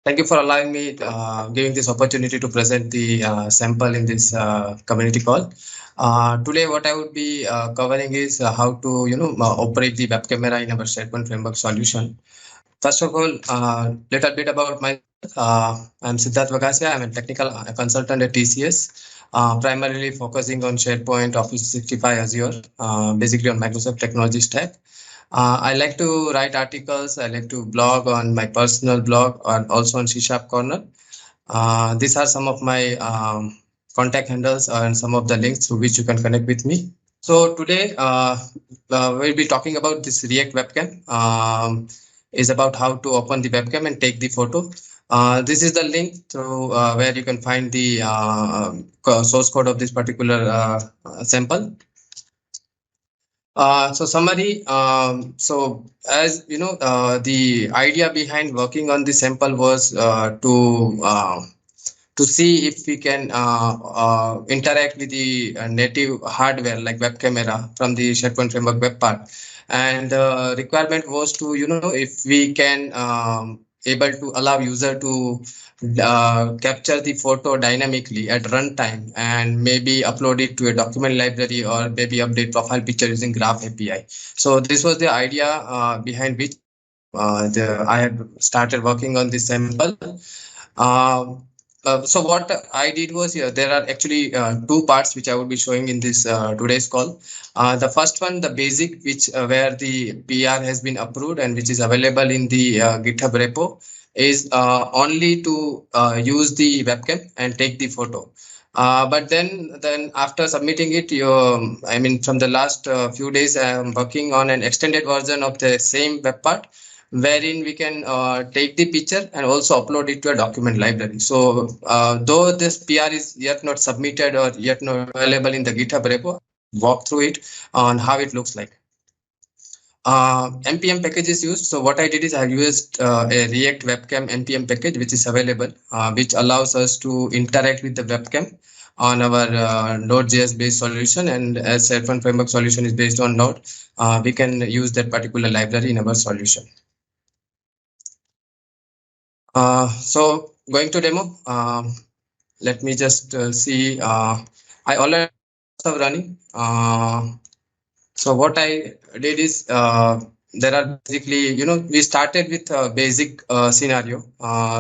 Thank you for allowing me, giving this opportunity to present the sample in this community call. Today, what I would be covering is how to, operate the web camera in our SharePoint Framework solution. First of all, little bit about myself. I'm Siddharth Vagasia. I'm a technical consultant at TCS, primarily focusing on SharePoint, Office 365, Azure, basically on Microsoft technology stack. I like to write articles. I like to blog on my personal blog and also on C# Corner. These are some of my contact handles and some of the links through which you can connect with me. So today we'll be talking about this React webcam. Is about how to open the webcam and take the photo. This is the link through where you can find the source code of this particular sample. So summary, so as you know, the idea behind working on the sample was to see if we can interact with the native hardware like web camera from the SharePoint Framework web part. And the requirement was to, if we can able to allow user to capture the photo dynamically at runtime and maybe upload it to a document library or maybe update profile picture using Graph API. So this was the idea behind which I had started working on this sample. So what I did was, there are actually two parts which I would be showing in this today's call. The first one, the basic, which where the PR has been approved and which is available in the GitHub repo, is only to use the webcam and take the photo. But then after submitting it, I mean, from the last few days, I am working on an extended version of the same web part, wherein we can take the picture and also upload it to a document library. So though this PR is yet not submitted or yet not available in the GitHub repo, walk through it on how it looks like. npm package is used. So what I did is I used a React Webcam npm package, which is available, which allows us to interact with the webcam on our Node.js based solution. And as SharePoint Framework solution is based on Node, we can use that particular library in our solution. So going to demo, let me just see. I already have running. So what I did is there are basically, we started with a basic scenario,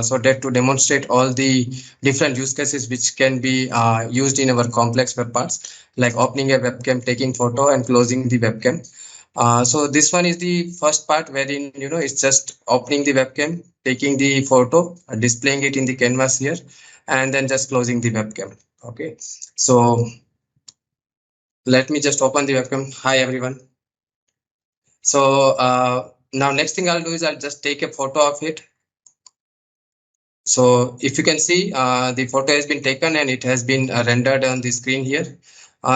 so that to demonstrate all the different use cases which can be used in our complex web parts, like opening a webcam, taking photo, and closing the webcam. So this one is the first part wherein, it's just opening the webcam, taking the photo, displaying it in the canvas here, and then just closing the webcam. Okay, so let me just open the webcam. Hi, everyone. So now next thing I'll do is I'll just take a photo of it. So if you can see, the photo has been taken and it has been rendered on the screen here.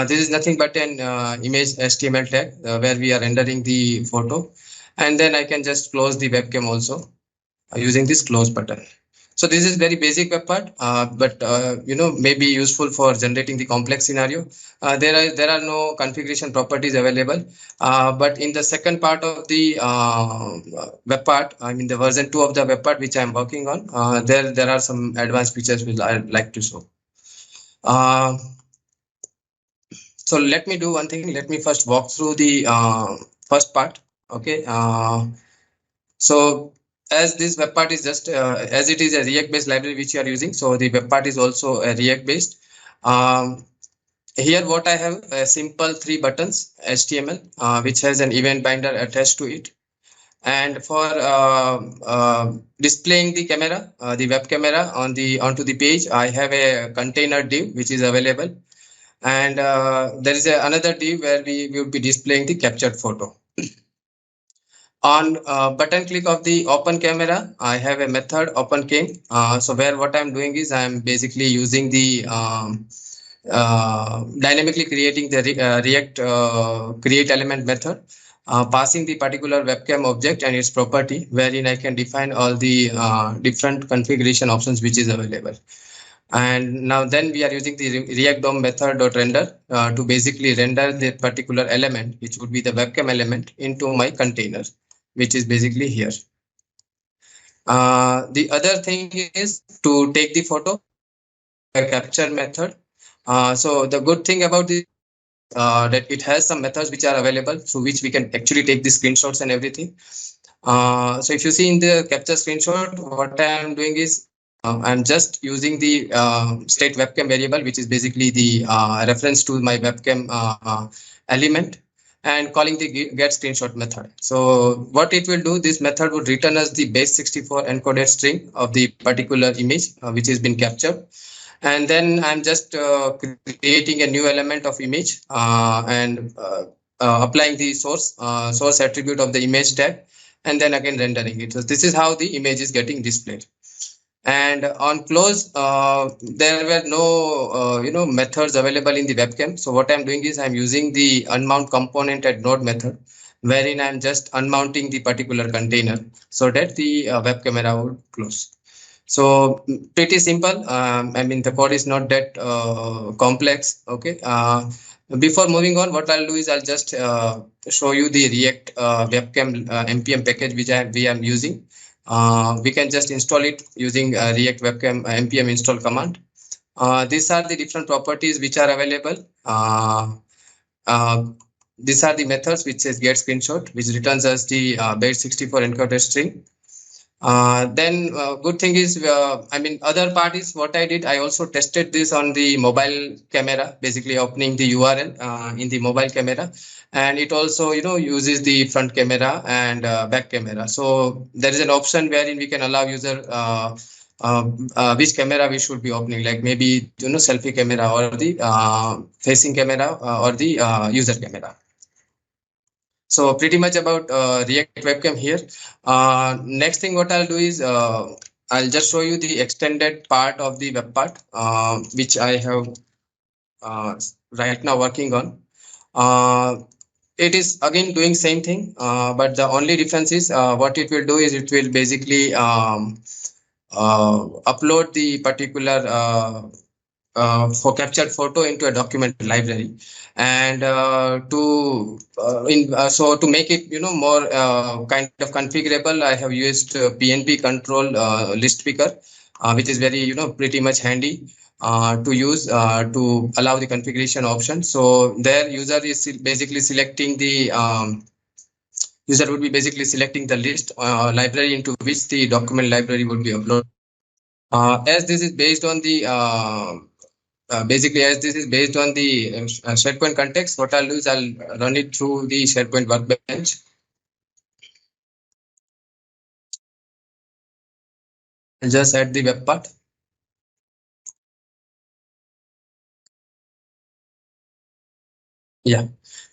This is nothing but an image HTML tag where we are rendering the photo. And then I can just close the webcam also using this close button. So this is very basic web part, but may be useful for generating the complex scenario. There are no configuration properties available, but in the second part of the web part, I mean the version 2 of the web part which I am working on, there are some advanced features which I'd like to show. So let me do one thing. Let me first walk through the first part. Okay. So as this web part is just as it is a React based library which you are using, so the web part is also a React based. Here what I have a simple 3 buttons HTML which has an event binder attached to it, and for displaying the camera, the web camera onto the page, I have a container div which is available, and there is another div where we will be displaying the captured photo. On button click of the open camera, I have a method open cam. So where what I'm doing is I'm basically using the dynamically creating the React create element method, passing the particular webcam object and its property, wherein I can define all the different configuration options which is available. And now then we are using the React DOM method.render to basically render the particular element, which would be the webcam element, into my container, which is basically here. The other thing is to take the photo, a capture method. So the good thing about this that it has some methods which are available through which we can actually take the screenshots and everything. So if you see in the capture screenshot, what I am doing is I'm just using the state webcam variable, which is basically the reference to my webcam element, and calling the get screenshot method. So what it will do, this method would return us the base 64 encoded string of the particular image which has been captured. And then I'm just creating a new element of image and applying the source attribute of the image tag, and then again rendering it. So this is how the image is getting displayed. And on close, there were no methods available in the webcam. So what I'm doing is I'm using the unmount component at node method, wherein I'm just unmounting the particular container so that the web camera would close. So pretty simple. I mean, the code is not that complex. Okay. Before moving on, what I'll do is I'll just show you the React webcam npm package which we am using. We can just install it using React Webcam npm install command. These are the different properties which are available. Uh, these are the methods which says get screenshot, which returns us the base 64 encoded string. Then good thing is, I mean, other part is what I did. I also tested this on the mobile camera, basically opening the URL in the mobile camera, and it also uses the front camera and back camera. So there is an option wherein we can allow user which camera we should be opening, like maybe selfie camera or the facing camera or the user camera. So pretty much about React Webcam here. Next thing what I'll do is I'll just show you the extended part of the web part, which I have right now working on. It is again doing same thing, but the only difference is what it will do is it will basically upload the particular for captured photo into a document library, and so to make it more kind of configurable, I have used PnP control list picker, which is very pretty much handy to use to allow the configuration option. So there user is basically selecting the user would be basically selecting the list library into which the document library would be uploaded. As this is based on the basically, as this is based on the SharePoint context, what I'll do is I'll run it through the SharePoint workbench. I'll just add the web part. Yeah.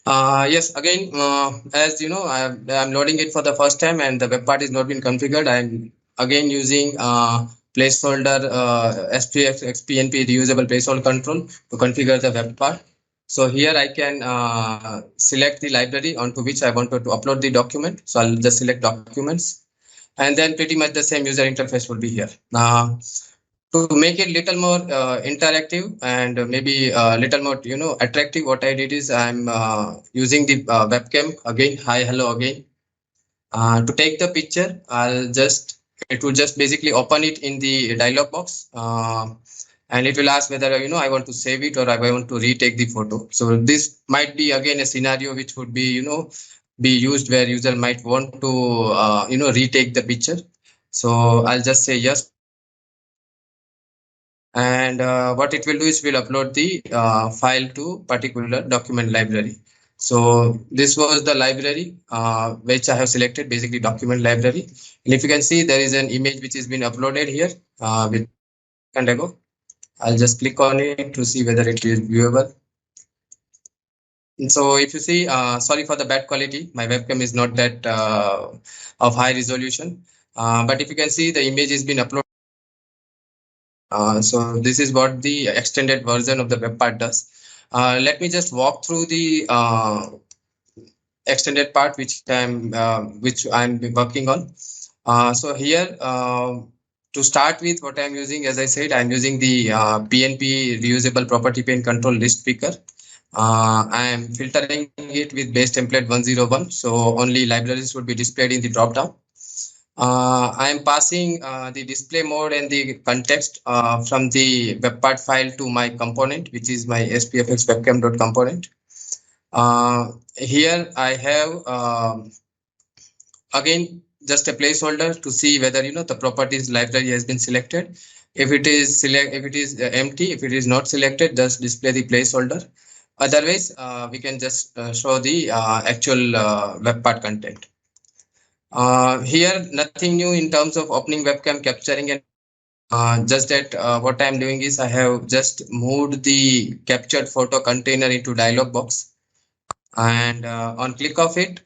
Yes, again, as you know, I'm loading it for the first time and the web part is not been configured. I'm again using placeholder spfx-PNP reusable placeholder control to configure the web part. So here I can select the library onto which I wanted to upload the document. So I'll just select documents, and then pretty much the same user interface will be here. To make it little more interactive and maybe a little more attractive, what I did is I'm using the webcam again. Hi, hello again. To take the picture, it will just basically open it in the dialog box, and it will ask whether I want to save it or I want to retake the photo. So this might be again a scenario which would be be used where user might want to retake the picture. So I'll just say yes, and what it will do is will upload the file to particular document library. So this was the library which I have selected, basically document library. And if you can see, there is an image which has been uploaded here with and ago. I'll just click on it to see whether it is viewable. And so if you see, sorry for the bad quality, my webcam is not that of high resolution, but if you can see, the image has been uploaded. So this is what the extended version of the web part does. Let me just walk through the extended part which I'm working on. So here, to start with, what I'm using, as I said, I'm using the PnP reusable property pane control list picker. I'm filtering it with base template 101, so only libraries would be displayed in the drop down. I am passing the display mode and the context from the web part file to my component, which is my spfx-webcam.component. Here I have again just a placeholder to see whether the properties library has been selected. If it is empty, if it is not selected, just display the placeholder. Otherwise, we can just show the actual web part content. Here, nothing new in terms of opening webcam, capturing, and just that what I'm doing is I have just moved the captured photo container into dialog box, and on click of it,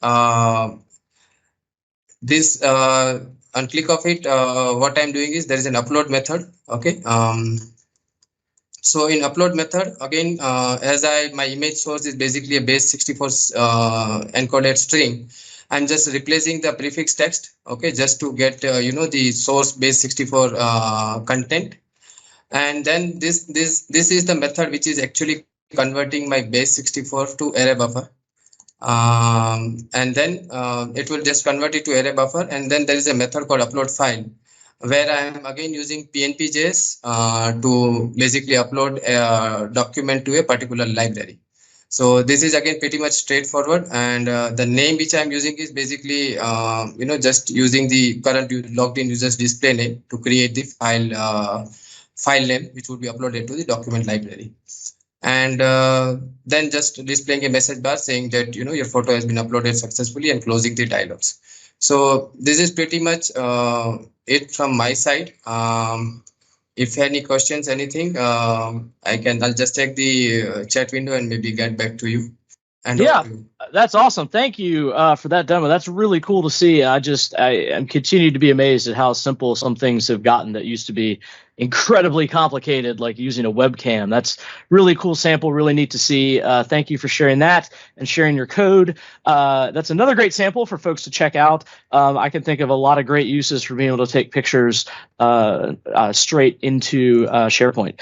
this on click of it, what I'm doing is there is an upload method. Okay. So in upload method again, as my image source is basically a base 64 encoded string, I'm just replacing the prefix text, okay, just to get the source base 64 content. And then this is the method which is actually converting my base 64 to array buffer. And then it will just convert it to array buffer, and then there is a method called upload file, where I am again using PnPjs to basically upload a document to a particular library. So this is again pretty much straightforward, and the name which I'm using is basically just using the current logged in user's display name to create the file name which would be uploaded to the document library. And then just displaying a message bar saying that your photo has been uploaded successfully, and closing the dialogues. So this is pretty much it from my side. If any questions, anything, I'll just check the chat window and maybe get back to you. And yeah, that's awesome. Thank you for that demo. That's really cool to see. I am continued to be amazed at how simple some things have gotten that used to be incredibly complicated, like using a webcam. That's really cool sample, really neat to see. Thank you for sharing that and sharing your code. That's another great sample for folks to check out. I can think of a lot of great uses for being able to take pictures straight into SharePoint.